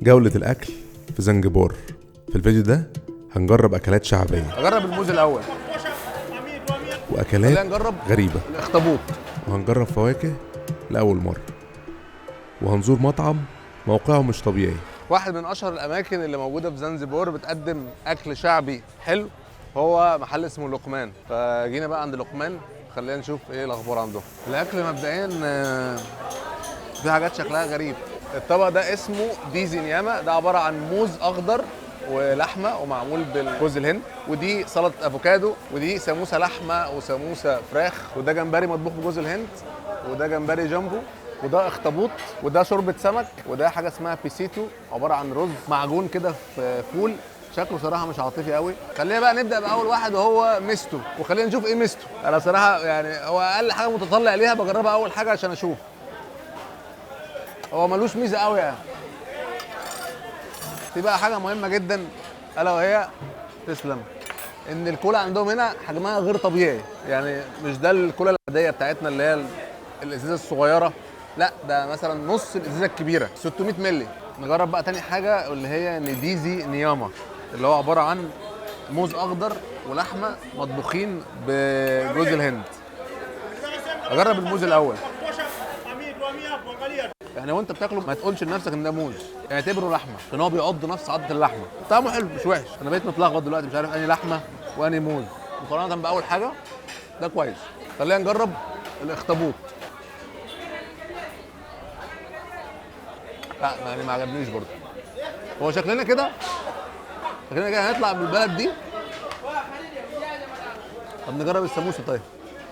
جولة الأكل في زنجبار. في الفيديو ده هنجرب أكلات شعبية هجرب الموز الأول وأكلات نجرب غريبة، الاخطبوط، وهنجرب فواكه لأول مرة، وهنزور مطعم موقعه مش طبيعي. واحد من أشهر الأماكن اللي موجودة في زنزبار بتقدم أكل شعبي حلو، هو محل اسمه لقمان. فجينا بقى عند لقمان، خلينا نشوف ايه الأخبار عنده. الأكل مبدئيا في حاجات شكلها غريب. الطبق ده اسمه ديزي نياما، ده عبارة عن موز أخضر ولحمه ومعمول بالجوز الهند، ودي سلطه افوكادو، ودي سموسه لحمه وسموسه فراخ، وده جمبري مطبوخ بجوز الهند، وده جمبري جامبو، وده اخطبوط، وده شوربه سمك، وده حاجه اسمها بيسيتو، عباره عن رز معجون كده في فول. شكله صراحه مش عاطفي قوي. خلينا بقى نبدا باول واحد وهو ميستو، وخلينا نشوف ايه ميستو. انا صراحه يعني هو اقل حاجه متطلع ليها بجربها اول حاجه عشان اشوف. هو ملوش ميزه قوي يعني. في بقى حاجه مهمه جدا الا وهي تسلم ان الكولا عندهم هنا حجمها غير طبيعي. يعني مش ده الكولا العاديه بتاعتنا اللي هي الازازه الصغيره، لا ده مثلا نص الازازه الكبيره 600 مللي. نجرب بقى تاني حاجه اللي هي نديزي نياما، اللي هو عباره عن موز اخضر ولحمه مطبوخين بجوز الهند. اجرب الموز الاول. يعني وانت بتاكله ما تقولش لنفسك ان ده موز، يعني اعتبره لحمه، عشان هو بيعض نفس عضه اللحمه. طعمه حلو مش وحش. انا بقيت متلخبط دلوقتي، مش عارف انهي لحمه وانهي موز. مقارنه باول حاجه ده كويس. خلينا نجرب الاخطبوط. لا يعني ما عجبنيش برضه. هو شكلنا كده هنطلع من البلد دي. طب نجرب السموسه. طيب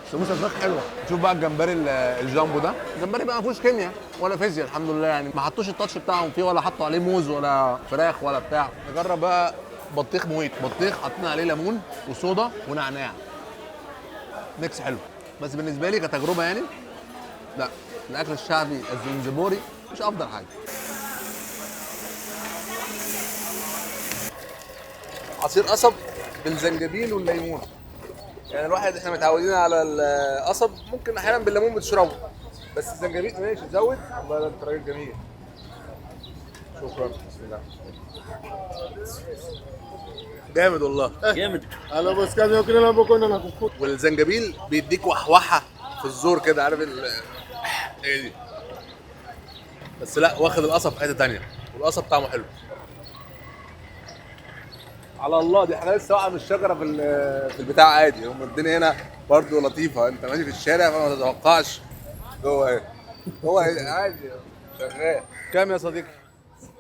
السموسه فراخ حلوه. نشوف بقى الجمبري الجامبو ده. الجمبري بقى ما فيهوش كيمياء ولا فيزياء الحمد لله، يعني ما حطوش التاتش بتاعهم فيه ولا حطوا عليه موز ولا فراخ ولا بتاع. نجرب بقى بطيخ مويت. بطيخ حاطين عليه ليمون وصودا ونعناع، ميكس حلو. بس بالنسبه لي كتجربه يعني لا، الاكل الشعبي الزنزبوري مش افضل حاجه. عصير قصب بالزنجبيل والليمون. يعني الواحد احنا متعودين على القصب، ممكن احيانا بالليمون بتشربه، بس الزنجبيل ماشي تزود. والله ده انت راجل جميل. شكرا. بسم الله. جامد والله. جامد. والزنجبيل بيديك وحوحه في الزور كده، عارف ايه دي. بس لا، واخد القصب في حته ثانيه، والقصب طعمه حلو. على الله دي احنا لسه واقعه من الشجره في البتاع عادي. هم الدنيا هنا برضه لطيفه، انت ماشي في الشارع فما تتوقعش جوه ايه. هو عادي شغال. كام يا صديقي؟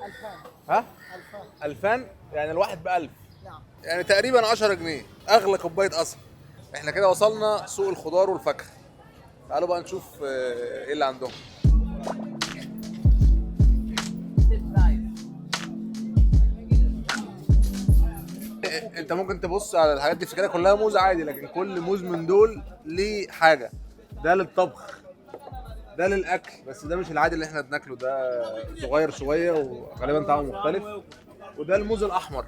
2000. ها؟ 2000 يعني الواحد ب1000. نعم. يعني تقريبا 10 جنيه اغلى كوبايه قصب. احنا كده وصلنا سوق الخضار والفاكهه. تعالوا بقى نشوف ايه اللي عندهم. انت ممكن تبص على الحاجات دي كده كلها موز عادي، لكن كل موز من دول ليه حاجه. ده للطبخ، ده للاكل، بس ده مش العادي اللي احنا بناكله، ده صغير شويه وغالبا طعمه مختلف. وده الموز الاحمر.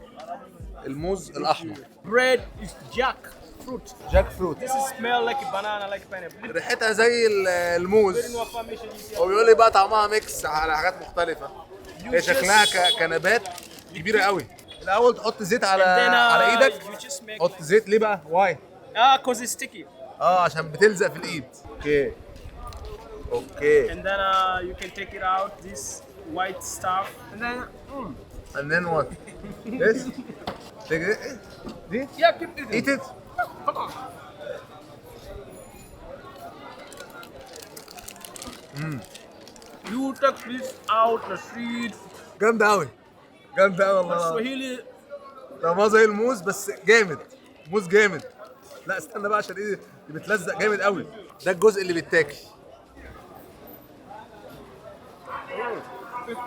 الموز الاحمر Bread is jackfruit. جاك فروت. This is smell like a banana, like pineapple. ريحتها زي الموز. هو بيقول لي بقى طعمها ميكس على حاجات مختلفه. هي شكلها كنبات كبيره قوي. الاول تحط زيت على ايدك. You just make. حط زيت ليه بقى؟ واي؟ Cause it's sticky. عشان بتلزق في الايد. اوكي. And then you can take it out, this white stuff. And then. And then what? This? Take it. دي؟ Yeah, keep it. Eat it. You take this out the seed. جامدة أوي. جامدة أوي والله. Swahili. طعمها زي الموز بس جامد. موز جامد. لا استنى بقى عشان ايه دي بتلزق جامد أوي. ده الجزء اللي بيتاكل.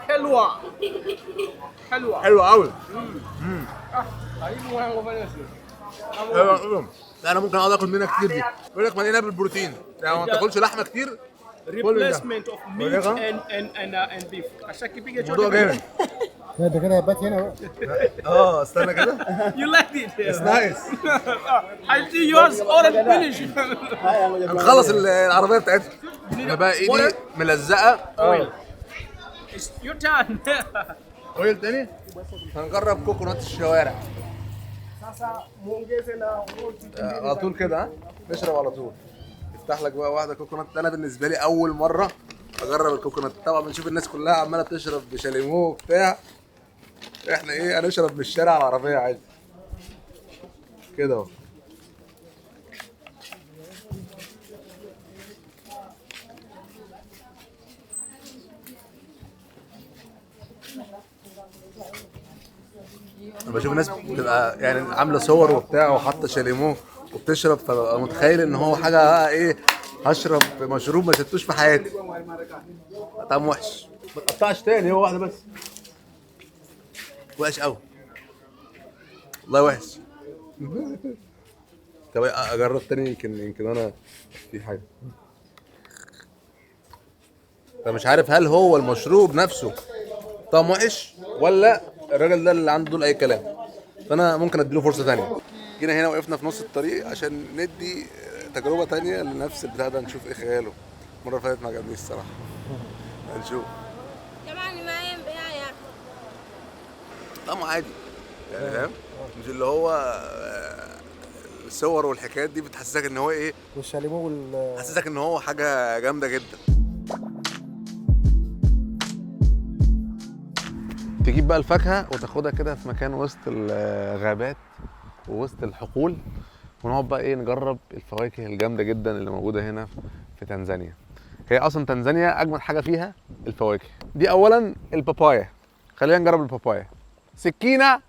حلوة. حلوة. حلوة أوي. حلوة أوي. لا أنا ممكن أقعد آكل منها كتير دي. بيقول لك مليانة بالبروتين، يعني ما تاكلش لحمة كتير. Replacement of meat and beef. عشان كده الموضوع جامد. ده كده هبات هنا بقى. استنى كده. You like it? It's nice. I see yours already finished. هنخلص العربية بتاعتنا. أنا بقى إيدي ملزقة. It's your turn. اويل تاني؟ هنجرب كوكونات الشوارع. على طول كده ها؟ نشرب على طول. افتح لك بقى واحده كوكونات. انا بالنسبه لي اول مره اجرب الكوكونات. طبعا بنشوف الناس كلها عماله تشرب بشاليمو وبتاع، احنا ايه هنشرب من الشارع على العربيه عادي كده اهو. انا بشوف الناس بتبقى يعني عامله صور وبتاع وحاطه شاليمو وبتشرب، فببقى متخيل ان هو حاجه بقى ايه، هشرب مشروب ما شربتوش في حياتي. طعم وحش، ما تقطعش تاني، هو واحده بس. وحش قوي والله، وحش. طب اجرب تاني، يمكن انا في حاجه. فمش عارف هل هو المشروب نفسه طعم وحش ولا الراجل ده اللي عنده دول اي كلام. فانا ممكن اديله فرصه تانية. جينا هنا وقفنا في نص الطريق عشان ندي تجربه تانية لنفس البتاع ده، نشوف ايه خياله. المره اللي فاتت ما عجبنيش الصراحه. هنشوف. طعمه عادي يعني، فاهم؟ مش اللي هو الصور والحكايات دي بتحسسك ان هو ايه، والشاليمو حسسك ان هو حاجه جامده جدا. تجيب بقى الفاكهه وتاخدها كده في مكان وسط الغابات ووسط الحقول، ونقعد بقى ايه نجرب الفواكه الجامده جدا اللي موجوده هنا في تنزانيا. هي اصلا تنزانيا اجمل حاجه فيها الفواكه دي. اولا البابايا، خلينا نجرب البابايا. سكينه.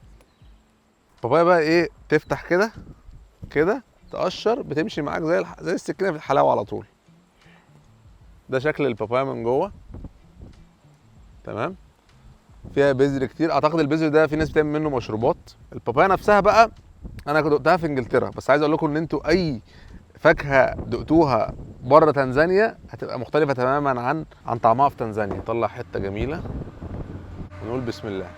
البابايا بقى ايه، تفتح كده كده تقشر، بتمشي معاك زي السكينه في الحلاوه على طول. ده شكل البابايا من جوه. تمام. فيها بذر كتير، اعتقد البذر ده في ناس بتعمل منه مشروبات. البابايا نفسها بقى انا كنت دقتها في انجلترا، بس عايز اقول لكم ان انتوا اي فاكهه دقتوها بره تنزانيا هتبقى مختلفه تماما عن طعمها في تنزانيا. نطلع حته جميله ونقول بسم الله.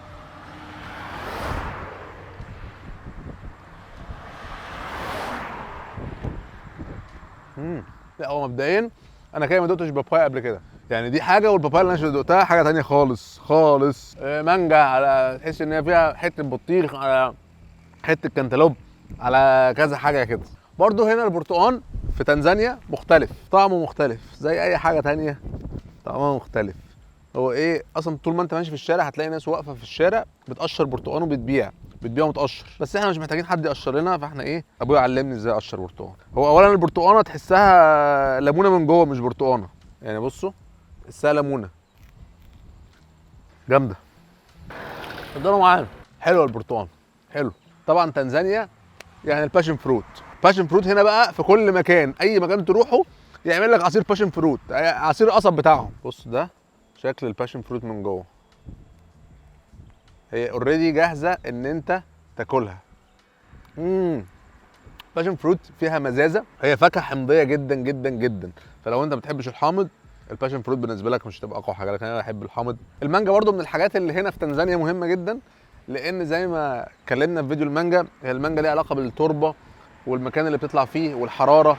لا هو مبدئيا انا كده ما دقتش بابايا قبل كده، يعني دي حاجه والبابايا اللي انا دقتها حاجه تانية خالص خالص. مانجا، على تحس ان هي فيها حته بطيخ، على حته كنتالوب، على كذا حاجه كده. برضو هنا البرتقال في تنزانيا مختلف، طعمه مختلف زي اي حاجه تانية، طعمه مختلف. هو ايه اصلا، طول ما انت ماشي في الشارع هتلاقي ناس واقفه في الشارع بتقشر برتقال وبتبيع متقشر، بس احنا مش محتاجين حد يقشر لنا، فاحنا ايه، ابويا علمني ازاي اقشر برتقال. هو اولا البرتقانه تحسها ليمونه من جوه، مش برتقانه يعني. بصوا تحسها ليمونه جامده. اتفضلوا معانا. حلو البرتقال، حلو. طبعا تنزانيا يعني الباشن فروت. باشن فروت هنا بقى في كل مكان، اي مكان تروحه يعمل لك عصير باشن فروت، عصير القصب بتاعهم. بص ده شكل الباشن فروت من جوه، هي اوريدي جاهزه ان انت تاكلها. باشن فروت فيها مزازه، هي فاكهه حمضيه جدا جدا جدا، فلو انت ما بتحبش الحامض الباشن فروت بالنسبه لك مش هتبقى اقوى حاجه، لكن انا بحب الحامض. المانجا برضو من الحاجات اللي هنا في تنزانيا مهمه جدا، لان زي ما اتكلمنا في فيديو المانجا، هي المانجا ليها علاقه بالتربه والمكان اللي بتطلع فيه والحراره.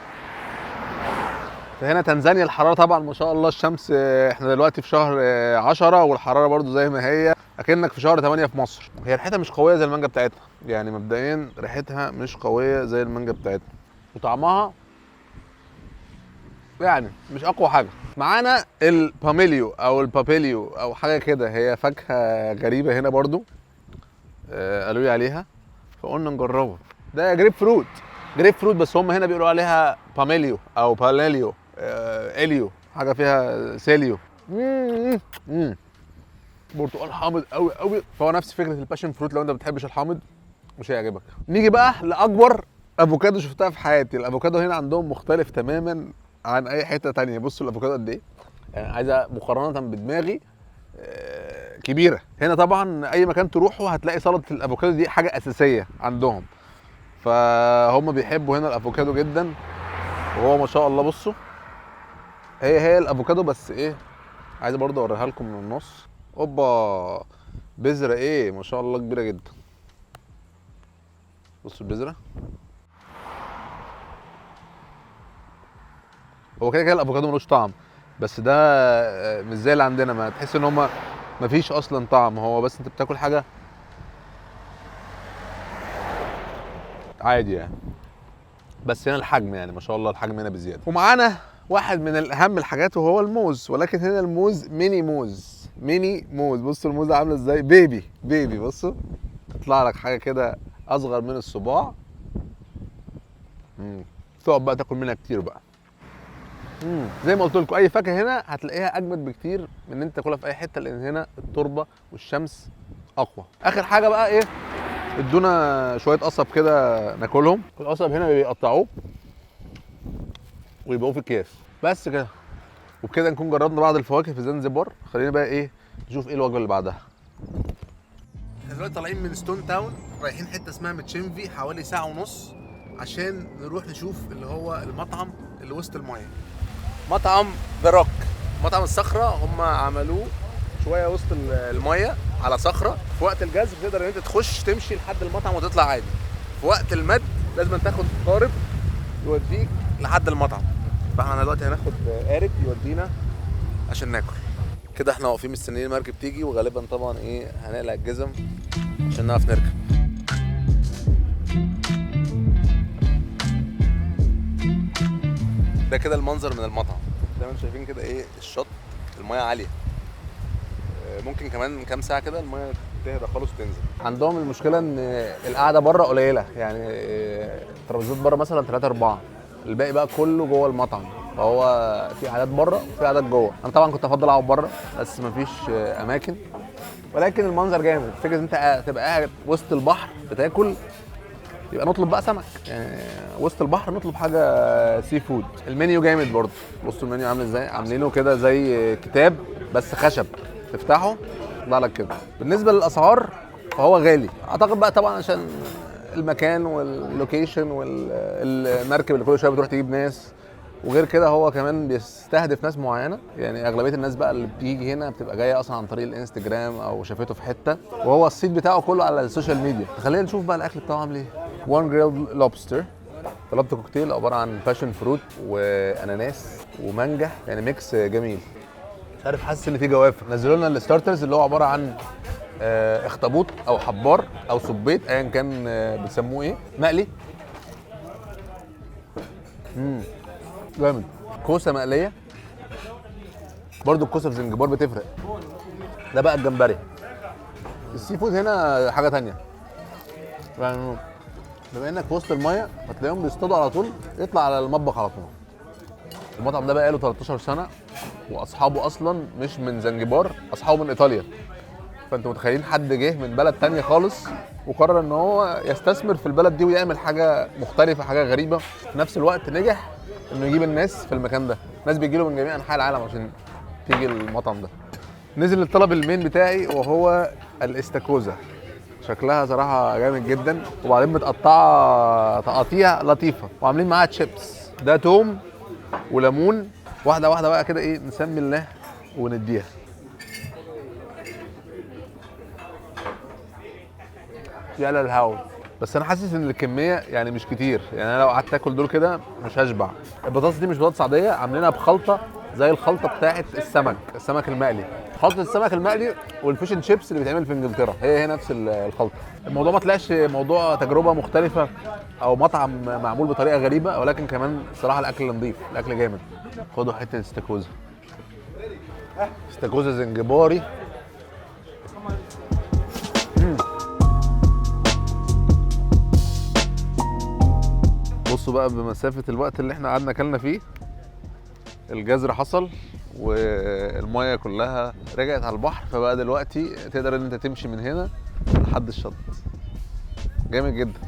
فهنا تنزانيا الحراره طبعا ما شاء الله، الشمس احنا دلوقتي في شهر 10 والحراره برضو زي ما هي اكنك في شهر 8 في مصر. هي ريحتها مش قويه زي المانجا بتاعتنا، يعني مبدئيا ريحتها مش قويه زي المانجا بتاعتنا، وطعمها يعني مش اقوى حاجه. معانا الباميليو او البابيليو او حاجه كده، هي فاكهه غريبه هنا برضو، قالوا لي عليها فقلنا نجربها. ده جريب فروت، جريب فروت، بس هم هنا بيقولوا عليها باميليو او باليليو، اليو، حاجه فيها سيليو. برتقال حامض قوي قوي، فهو نفس فكره الباشن فروت، لو انت ما بتحبش الحامض مش هيعجبك. نيجي بقى لاكبر افوكادو شفتها في حياتي. الافوكادو هنا عندهم مختلف تماما عن اي حته تانية. بصوا الافوكادو قد ايه، يعني عايزه مقارنه بدماغي كبيره. هنا طبعا اي مكان تروحه هتلاقي سلطه الافوكادو دي حاجه اساسيه عندهم، فهم بيحبوا هنا الافوكادو جدا. وهو ما شاء الله بصوا، هي الافوكادو، بس ايه، عايز برضه اوريها لكم من النص. اوبا، بذره ايه ما شاء الله كبيره جدا. بصوا البذره، هو كده كده الافوكادو ملوش طعم، بس ده مش زي اللي عندنا، ما تحس ان هم مفيش اصلا طعم، هو بس انت بتاكل حاجه عادي يعني. بس هنا الحجم يعني ما شاء الله الحجم هنا بزياده. ومعانا واحد من الاهم الحاجات وهو الموز، ولكن هنا الموز ميني موز. ميني موز، بصوا الموزه عامله ازاي، بيبي بصوا، تطلع لك حاجه كده اصغر من الصباع. تقعد بقى تاكل منها كتير بقى. زي ما قلت لكم اي فاكهه هنا هتلاقيها اجمد بكتير من ان انت تاكلها في اي حته، لان هنا التربه والشمس اقوى. اخر حاجه بقى ايه، ادونا شويه قصب كده ناكلهم. القصب هنا بيقطعوه ويبقوا في اكياس بس كده. وبكده نكون جربنا بعض الفواكه في زنزبار. خلينا بقى ايه نشوف ايه الوجبه اللي بعدها. احنا دلوقتي طالعين من ستون تاون رايحين حته اسمها متشينفي، حوالي ساعه ونص عشان نروح نشوف اللي هو المطعم اللي وسط المايه، مطعم ذا روك. مطعم الصخره هم عملوه شويه وسط المايه على صخره. في وقت الجذب تقدر ان انت تخش تمشي لحد المطعم وتطلع عادي. في وقت المد لازم تاخد قارب يوديك لحد المطعم. فاحنا دلوقتي هناخد قارب يودينا عشان ناكل. كده احنا واقفين مستنيين المركب تيجي، وغالبا طبعا ايه هنقلع الجزم عشان نعرف نركب. ده كده المنظر من المطعم زي ما انتم شايفين كده. ايه الشط، المايه عاليه، ممكن كمان كام ساعه كده المايه تهدى خالص وتنزل. عندهم المشكله ان القعده بره قليله، يعني الترابيزات بره مثلا 3 4، الباقي بقى كله جوه المطعم. فهو في قعدات بره وفي قعدات جوه. انا طبعا كنت افضل اقعد بره بس مفيش اماكن، ولكن المنظر جامد. فكره انت تبقى قاعد وسط البحر بتاكل، يبقى نطلب بقى سمك يعني وسط البحر، نطلب حاجه سي فود. المنيو جامد برضه، بصوا المنيو عامل ازاي، عاملينه كده زي كتاب بس خشب، تفتحه يطلع لك كده. بالنسبه للاسعار فهو غالي اعتقد بقى طبعا عشان المكان واللوكيشن والمركب اللي كل شويه بتروح تجيب ناس، وغير كده هو كمان بيستهدف ناس معينه. يعني اغلبيه الناس بقى اللي بتيجي هنا بتبقى جايه اصلا عن طريق الانستجرام او شافته في حته، وهو الصيت بتاعه كله على السوشيال ميديا. خلينا نشوف بقى الاكل بتاعه عامل ايه. وان جريلد لوبستر، طلبت كوكتيل عباره عن باشن فروت واناناس ومانجا، يعني ميكس جميل. مش عارف، حاسس ان فيه جوافه. نزلوا لنا الستارترز اللي هو عباره عن اخطبوط او حبار او صبيط ايا كان بتسموه ايه، مقلي. جامد. كوسه مقليه برضو، الكوسه في زنجبار بتفرق. ده بقى الجمبري. السي فود هنا حاجه تانية، يعني بما انك في وسط الميه هتلاقيهم بيصطادوا على طول، يطلع على المطبخ على طول. المطعم ده بقى له 13 سنه، واصحابه اصلا مش من زنجبار، اصحابه من ايطاليا. فانتوا متخيلين حد جه من بلد تانية خالص وقرر ان هو يستثمر في البلد دي ويعمل حاجه مختلفه، حاجه غريبه، في نفس الوقت نجح انه يجيب الناس في المكان ده. ناس بيجيله من جميع انحاء العالم عشان تيجي المطعم ده. نزل الطلب المين بتاعي وهو الاستاكوزا. شكلها صراحه جامد جدا، وبعدين متقطعه تقاطيع لطيفه وعاملين معاها تشيبس. ده توم وليمون. واحده واحده بقى كده ايه، نسمي الله ونديها. يا للهوا. بس انا حاسس ان الكميه يعني مش كتير، يعني انا لو قعدت اكل دول كده مش هشبع. البطاطس دي مش بطاطس عاديه، عاملينها بخلطه زي الخلطه بتاعه السمك المقلي. خلطه السمك المقلي والفيش اند شيبس اللي بيتعمل في انجلترا هي نفس الخلطه. الموضوع ما طلعش موضوع تجربه مختلفه او مطعم معمول بطريقه غريبه، ولكن كمان الصراحه الاكل نظيف، الاكل جامد. خدوا حته استاكوزا، استاكوزا زنجباري. بصوا بقى بمسافة الوقت اللي احنا قعدنا اكلنا فيه، الجزر حصل والمية كلها رجعت على البحر. فبقى دلوقتي تقدر ان انت تمشي من هنا لحد الشط. جامد جدا.